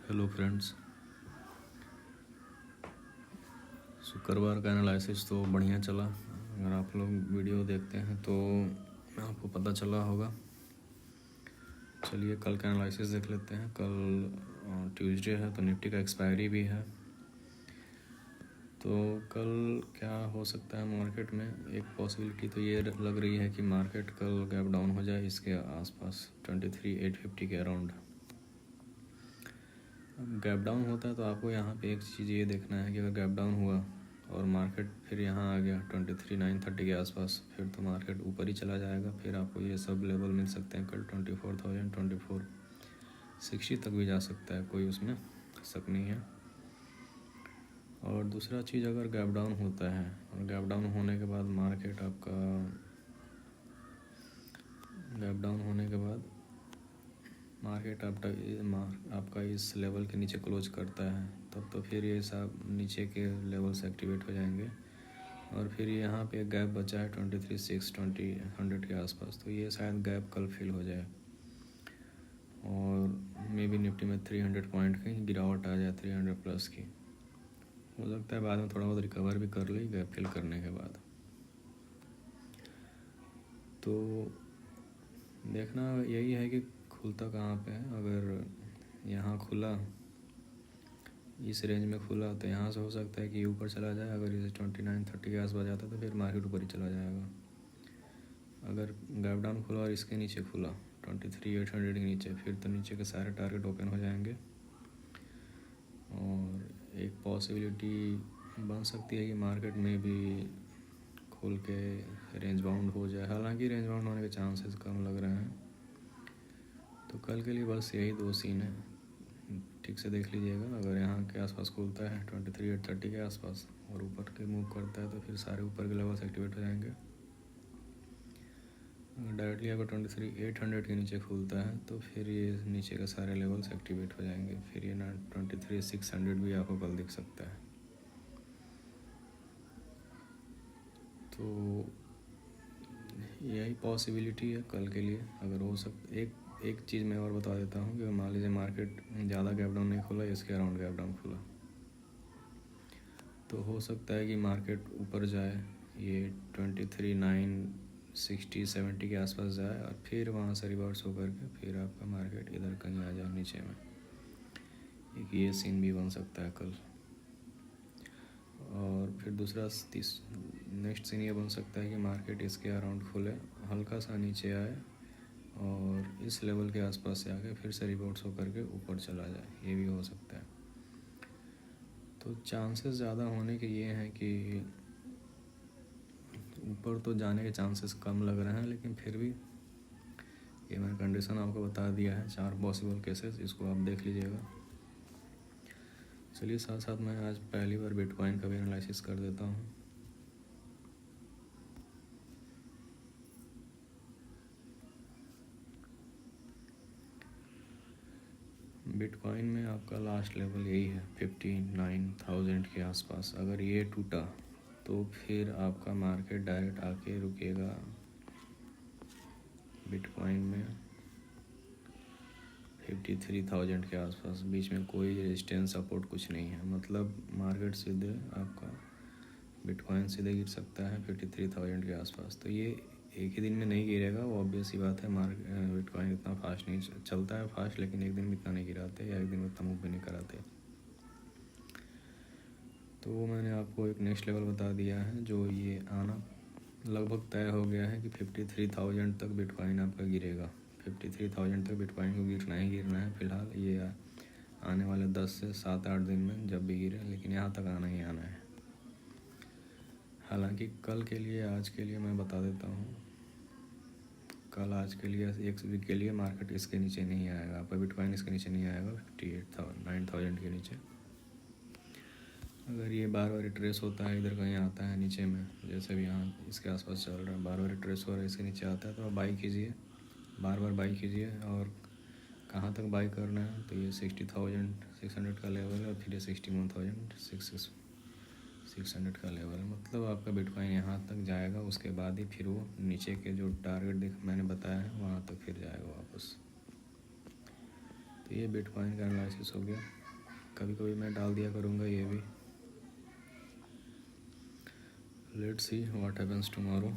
Hello friends. शुक्रवार का analysis तो बढ़िया चला। अगर आप लोग वीडियो देखते हैं तो आपको पता चला होगा। चलिए कल का एनालिसिस देख लेते हैं। कल ट्यूसडे है तो निफ्टी का एक्सपायरी भी है। तो कल क्या हो सकता है मार्केट में, एक पॉसिबिलिटी तो ये लग रही है कि मार्केट कल गैप डाउन हो जाए इसके आसपास 23,850 के अराउंड। गैप डाउन होता है तो आपको यहाँ पे एक चीज़ ये देखना है कि अगर गैप डाउन हुआ और मार्केट फिर यहाँ आ गया 23,930 के आसपास, फिर तो मार्केट ऊपर ही चला जाएगा। फिर आपको ये सब लेवल मिल सकते हैं कल 24,000 2460 तक भी जा सकता है, कोई उसमें शक नहीं है। और दूसरा चीज़, अगर गैप डाउन होता है और गैप डाउन होने के बाद मार्केट आपका इस लेवल के नीचे क्लोज करता है, तब तो फिर ये सब नीचे के लेवल से एक्टिवेट हो जाएंगे। और फिर यहाँ पे एक गैप बचा है 23,620 के आसपास, तो ये शायद गैप कल फिल हो जाए और मे बी निफ्टी में 300 पॉइंट की गिरावट आ जाए, 300 प्लस की। हो सकता है बाद में थोड़ा बहुत रिकवर भी कर ली गैप फिल करने के बाद। तो देखना यही है कि खुलता कहाँ पे है। अगर यहाँ खुला, इस रेंज में खुला, तो यहाँ से हो सकता है कि ऊपर चला जाए। अगर इसे 2930 के आसपास जाता है तो फिर मार्केट ऊपर ही चला जाएगा। अगर गैप डाउन खुला और इसके नीचे खुला 23,800 के नीचे, फिर तो नीचे के सारे टारगेट ओपन हो जाएंगे। और एक पॉसिबिलिटी बन सकती है कि मार्केट में भी खोल के रेंज बाउंड हो जाए। हालांकि रेंज बाउंड होने के चांसेस कम लग रहे हैं। तो कल के लिए बस यही दो सीन है, ठीक से देख लीजिएगा। अगर यहाँ के आसपास खुलता है 23,830 के आसपास और ऊपर के मूव करता है तो फिर सारे ऊपर के लेवल्स एक्टिवेट हो जाएंगे। अगर डायरेक्टली अगर 23,800 के नीचे खुलता है तो फिर ये नीचे के सारे लेवल्स एक्टिवेट हो जाएंगे। फिर ये 23,600 भी आपको कल दिख सकता है। तो यही पॉसिबिलिटी है कल के लिए। अगर हो सकता, एक चीज़ मैं और बता देता हूँ कि मान लीजिए मार्केट ज़्यादा गैप डाउन नहीं खुला, इसके अराउंड गैप डाउन खुला, तो हो सकता है कि मार्केट ऊपर जाए, ये 23,960-70 के आसपास जाए और फिर वहाँ से रिवर्स होकर के फिर आपका मार्केट इधर कहीं आ जाए नीचे में। एक ये सीन भी बन सकता है कल। और फिर दूसरा नेक्स्ट सीन ये बन सकता है कि मार्केट इसके अराउंड खुले, हल्का सा नीचे आए और इस लेवल के आसपास से आके फिर से रिवर्स होकर के ऊपर चला जाए, ये भी हो सकता है। तो चांसेस ज़्यादा होने के ये हैं कि ऊपर तो जाने के चांसेस कम लग रहे हैं, लेकिन फिर भी ये मैंने कंडीशन आपको बता दिया है, 4 पॉसिबल केसेस, इसको आप देख लीजिएगा। चलिए साथ साथ मैं आज पहली बार बिटकॉइन का भी एनालिसिस कर देता हूँ। बिटकॉइन में आपका लास्ट लेवल यही है 59,000 के आसपास। अगर ये टूटा तो फिर आपका मार्केट डायरेक्ट आके रुकेगा बिटकॉइन में 53,000 के आसपास। बीच में कोई रेजिस्टेंस सपोर्ट कुछ नहीं है, मतलब मार्केट सीधे आपका बिटकॉइन सीधे गिर सकता है 53,000 के आसपास। तो ये एक ही दिन में नहीं गिरेगा, वो ऑब्वियस सी बात है। बिटकॉइन इतना फास्ट नहीं चलता है, फास्ट, लेकिन एक दिन में इतना नहीं गिराते या एक दिन में इतना मूव भी नहीं कराते। तो मैंने आपको एक नेक्स्ट लेवल बता दिया है, जो ये आना लगभग तय हो गया है कि 53,000 तक बिटकॉइन आपका गिरेगा। 53,000 तक बिटकॉइन को गिरना ही गिरना है फिलहाल, ये आने वाले 10 से 7-8 दिन में जब भी गिरे, लेकिन यहाँ तक आना ही आना है। हालांकि कल के लिए, आज के लिए मैं बता देता हूँ, कल आज के लिए एक वीक के लिए मार्केट इसके नीचे नहीं आएगा, आपका बिटकॉइन इसके नीचे नहीं आएगा 58,900 के नीचे। अगर ये बार बार रिट्रेस होता है, इधर कहीं आता है नीचे में, जैसे भी यहाँ इसके आसपास चल रहा है, बार बार रिट्रेस हो रहा है, इसके नीचे आता है, तो आप बाई कीजिए, बार बार बाई कीजिए। और कहाँ तक बाई करना है, तो ये 60,600 का लेवल है और फिर ये 61,600 का लेवल है। मतलब आपका बिटकॉइन यहाँ तक जाएगा, उसके बाद ही फिर वो नीचे के जो टारगेट मैंने बताया है वहाँ तक फिर जाएगा वापस। तो ये बिटकॉइन का एनालिसिस हो गया। कभी कभी मैं डाल दिया करूँगा ये भी। Let's see what happens tomorrow.